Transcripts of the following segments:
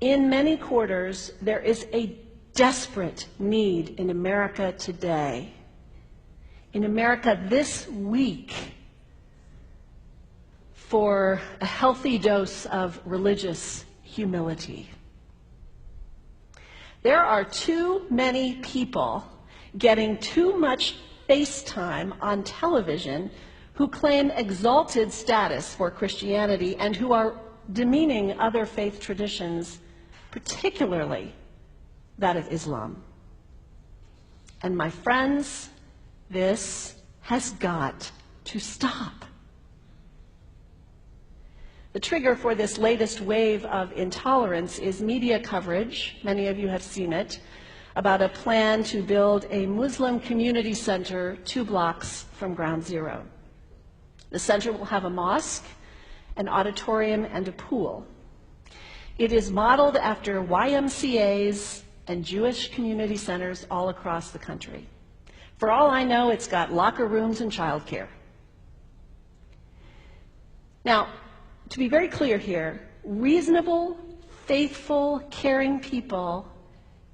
In many quarters, there is a desperate need in America today, in America this week, for a healthy dose of religious humility. There are too many people getting too much face time on television who claim exalted status for Christianity and who are demeaning other faith traditions, particularly that of Islam. And my friends, this has got to stop. The trigger for this latest wave of intolerance is media coverage, many of you have seen it, about a plan to build a Muslim community center 2 blocks from Ground Zero. The center will have a mosque, an auditorium, and a pool. It is modeled after YMCAs and Jewish community centers all across the country. For all I know, it's got locker rooms and childcare. Now, to be very clear here, reasonable, faithful, caring people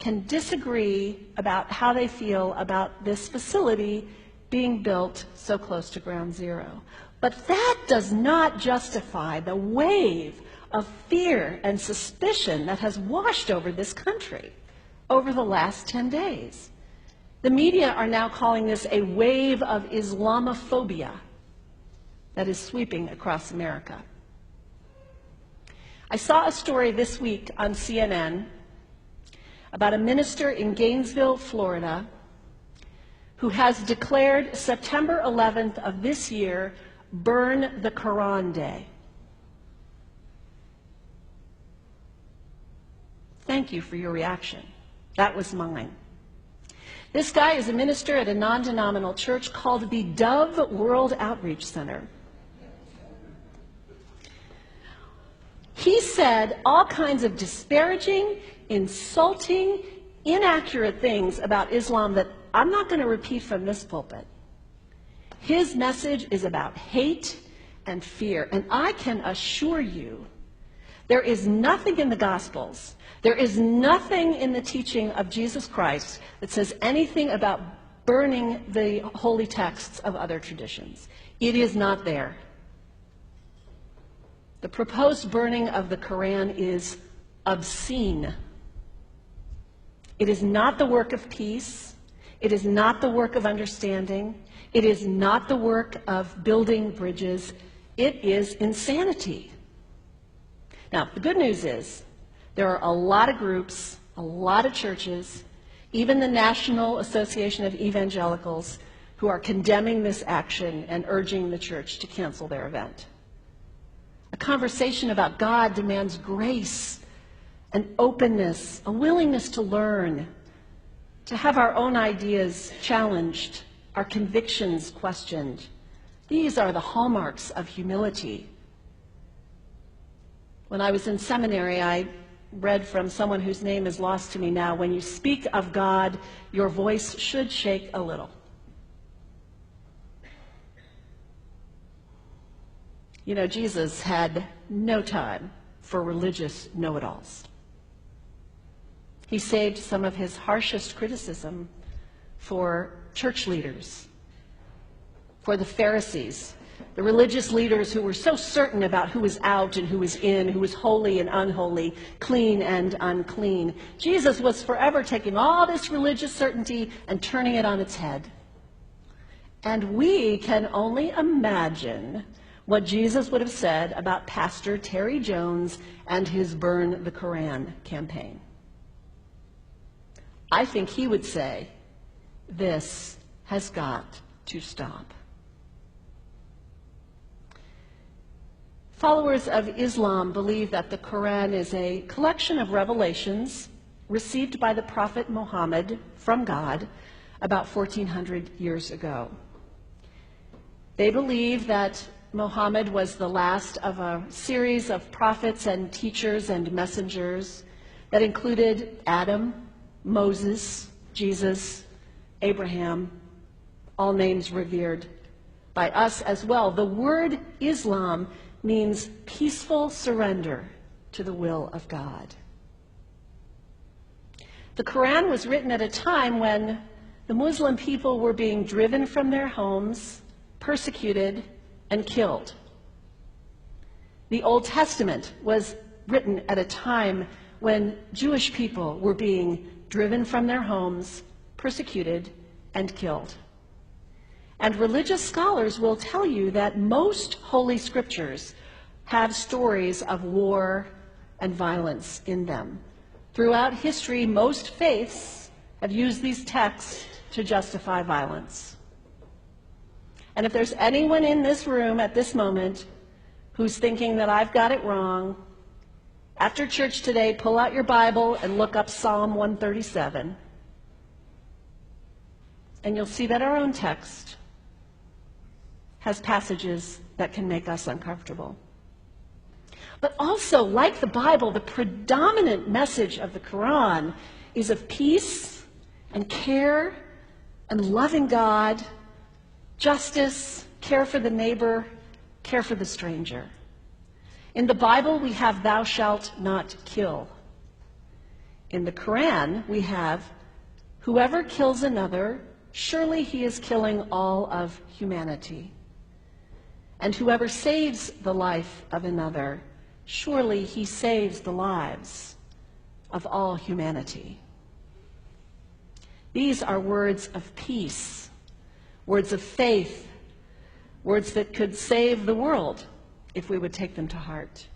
can disagree about how they feel about this facility being built so close to Ground Zero. But that does not justify the wave of fear and suspicion that has washed over this country over the last 10 days. The media are now calling this a wave of Islamophobia that is sweeping across America. I saw a story this week on CNN about a minister in Gainesville, Florida, who has declared September 11th of this year Burn the Quran Day. Thank you for your reaction. That was mine. This guy is a minister at a non-denominational church called the Dove World Outreach Center. He said all kinds of disparaging, insulting, inaccurate things about Islam that I'm not going to repeat from this pulpit. His message is about hate and fear, and I can assure you there is nothing in the Gospels, there is nothing in the teaching of Jesus Christ that says anything about burning the holy texts of other traditions. It is not there. The proposed burning of the Quran is obscene. It is not the work of peace. It is not the work of understanding. It is not the work of building bridges. It is insanity. Now, the good news is there are a lot of groups, a lot of churches, even the National Association of Evangelicals, who are condemning this action and urging the church to cancel their event. A conversation about God demands grace and openness, a willingness to learn, to have our own ideas challenged, our convictions questioned. These are the hallmarks of humility. When I was in seminary, I read from someone whose name is lost to me now, when you speak of God, your voice should shake a little. You know, Jesus had no time for religious know-it-alls. He saved some of his harshest criticism for church leaders, for the Pharisees, the religious leaders who were so certain about who was out and who was in, who was holy and unholy, clean and unclean. Jesus was forever taking all this religious certainty and turning it on its head. And we can only imagine what Jesus would have said about Pastor Terry Jones and his Burn the Quran campaign. I think he would say, this has got to stop. Followers of Islam believe that the Quran is a collection of revelations received by the Prophet Muhammad from God about 1400 years ago. They believe that Muhammad was the last of a series of prophets and teachers and messengers that included Adam, Moses, Jesus, Abraham, all names revered by us as well. The word Islam means peaceful surrender to the will of God. The Quran was written at a time when the Muslim people were being driven from their homes, persecuted, and killed. The Old Testament was written at a time when Jewish people were being driven from their homes, persecuted, and killed. And religious scholars will tell you that most holy scriptures have stories of war and violence in them. Throughout history, most faiths have used these texts to justify violence. And if there's anyone in this room at this moment who's thinking that I've got it wrong, after church today, pull out your Bible and look up Psalm 137. And you'll see that our own text has passages that can make us uncomfortable. But also, like the Bible, the predominant message of the Quran is of peace and care and loving God, justice, care for the neighbor, care for the stranger. In the Bible, we have thou shalt not kill. In the Quran, we have whoever kills another, surely he is killing all of humanity. And whoever saves the life of another, surely he saves the lives of all humanity. These are words of peace, words of faith, words that could save the world if we would take them to heart.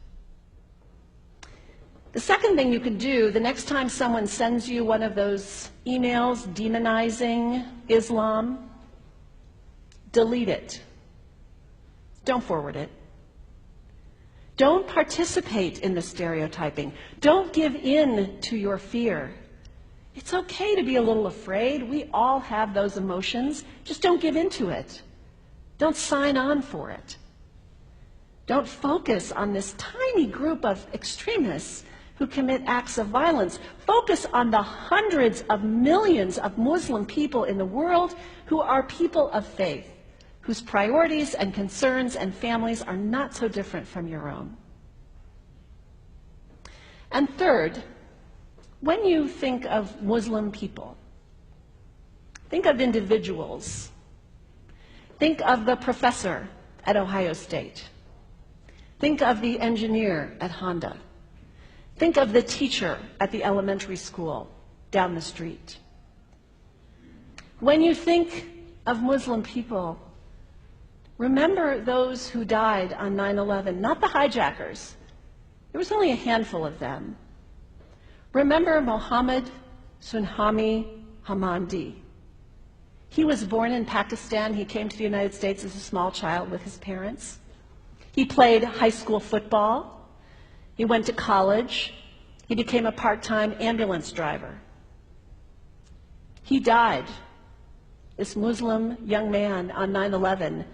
The second thing you can do the next time someone sends you one of those emails demonizing Islam, delete it. Don't forward it. Don't participate in the stereotyping. Don't give in to your fear. It's okay to be a little afraid. We all have those emotions. Just don't give in to it. Don't sign on for it. Don't focus on this tiny group of extremists who commit acts of violence. Focus on the hundreds of millions of Muslim people in the world who are people of faith, whose priorities and concerns and families are not so different from your own. And third, when you think of Muslim people, think of individuals. Think of the professor at Ohio State. Think of the engineer at Honda. Think of the teacher at the elementary school down the street. When you think of Muslim people, remember those who died on 9/11, not the hijackers. There was only a handful of them. Remember Mohammed Sunhami Hamandi. He was born in Pakistan. He came to the United States as a small child with his parents. He played high school football. He went to college. He became a part-time ambulance driver. He died, this Muslim young man, on 9/11,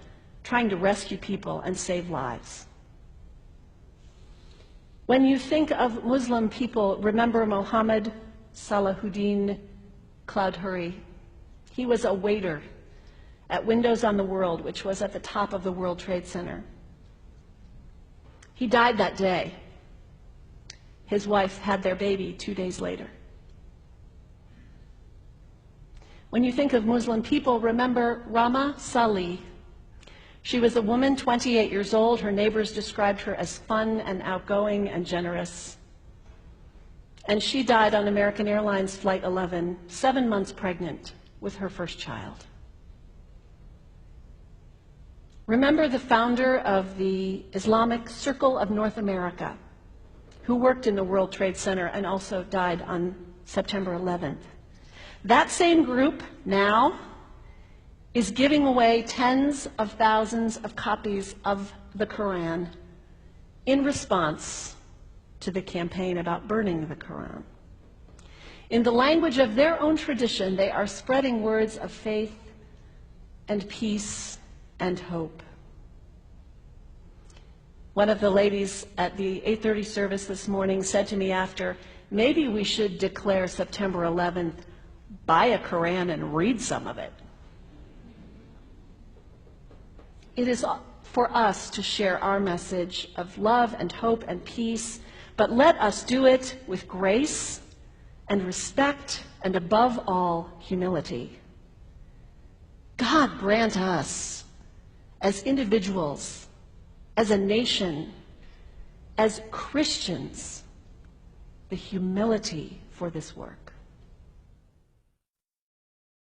trying to rescue people and save lives. When you think of Muslim people, remember Mohammed Salahuddin Cloudhurry. He was a waiter at Windows on the World, which was at the top of the World Trade Center. He died that day. His wife had their baby 2 days later. When you think of Muslim people, remember Rama Salih. She was a woman, 28 years old. Her neighbors described her as fun and outgoing and generous. And she died on American Airlines Flight 11, 7 months pregnant with her first child. Remember the founder of the Islamic Circle of North America, who worked in the World Trade Center and also died on September 11th. That same group now is giving away tens of thousands of copies of the Quran in response to the campaign about burning the Quran. In the language of their own tradition, they are spreading words of faith and peace and hope. One of the ladies at the 8:30 service this morning said to me after, maybe we should declare September 11th, buy a Quran and read some of it. It is for us to share our message of love and hope and peace, but let us do it with grace and respect, and above all, humility. God grant us, as individuals, as a nation, as Christians, the humility for this work.